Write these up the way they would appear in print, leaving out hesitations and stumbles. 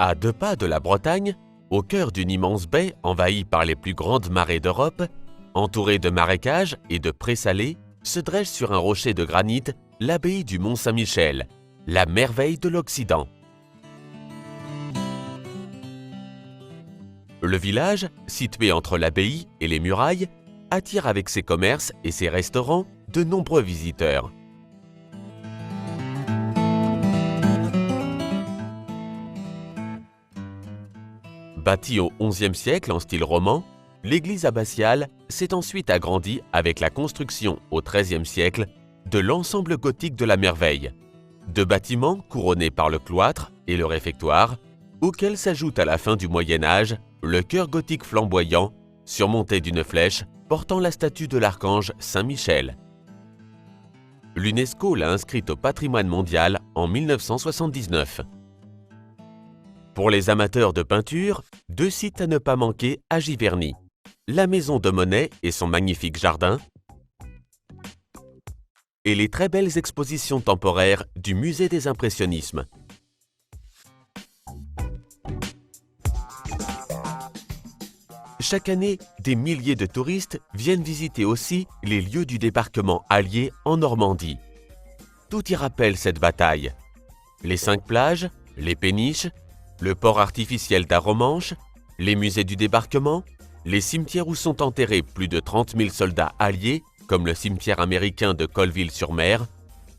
À 2 pas de la Bretagne, au cœur d'une immense baie envahie par les plus grandes marées d'Europe, entourée de marécages et de présalés, se dresse sur un rocher de granit l'abbaye du Mont-Saint-Michel, la merveille de l'Occident. Le village, situé entre l'abbaye et les murailles, attire avec ses commerces et ses restaurants de nombreux visiteurs. Bâtie au XIe siècle en style roman, l'église abbatiale s'est ensuite agrandie avec la construction au XIIIe siècle de l'ensemble gothique de la Merveille, 2 bâtiments couronnés par le cloître et le réfectoire, auxquels s'ajoute à la fin du Moyen Âge le chœur gothique flamboyant, surmonté d'une flèche portant la statue de l'archange Saint-Michel. L'UNESCO l'a inscrite au patrimoine mondial en 1979. Pour les amateurs de peinture, 2 sites à ne pas manquer à Giverny. La maison de Monet et son magnifique jardin, et les très belles expositions temporaires du Musée des Impressionnismes. Chaque année, des milliers de touristes viennent visiter aussi les lieux du débarquement allié en Normandie. Tout y rappelle cette bataille. Les 5 plages, les péniches, le port artificiel d'Arromanches, les musées du débarquement, les cimetières où sont enterrés plus de 30 000 soldats alliés, comme le cimetière américain de Colville-sur-Mer,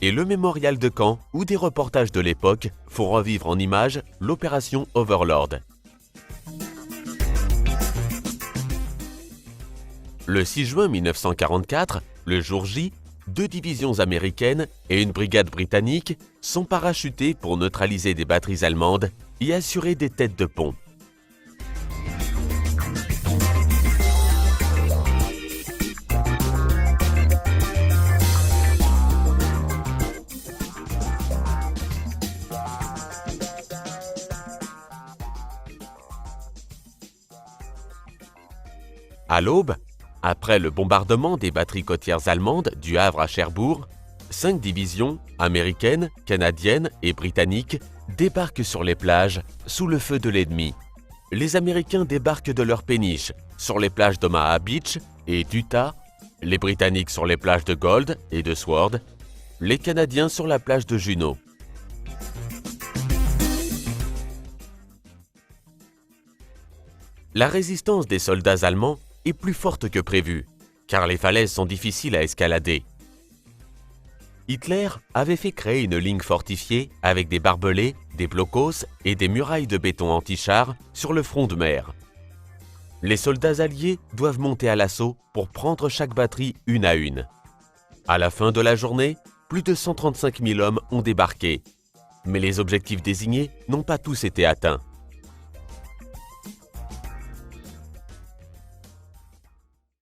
et le mémorial de Caen où des reportages de l'époque font revivre en images l'opération Overlord. Le 6 juin 1944, le jour J, 2 divisions américaines et une brigade britannique sont parachutées pour neutraliser des batteries allemandes et assurer des têtes de pont. À l'aube, après le bombardement des batteries côtières allemandes du Havre à Cherbourg, 5 divisions, américaines, canadiennes et britanniques, débarquent sur les plages sous le feu de l'ennemi. Les Américains débarquent de leur péniche sur les plages d'Omaha Beach et d'Utah, les Britanniques sur les plages de Gold et de Sword, les Canadiens sur la plage de Juno. La résistance des soldats allemands est plus forte que prévu, car les falaises sont difficiles à escalader. Hitler avait fait créer une ligne fortifiée avec des barbelés, des blockhaus et des murailles de béton anti-chars sur le front de mer. Les soldats alliés doivent monter à l'assaut pour prendre chaque batterie une à une. À la fin de la journée, plus de 135 000 hommes ont débarqué, mais les objectifs désignés n'ont pas tous été atteints.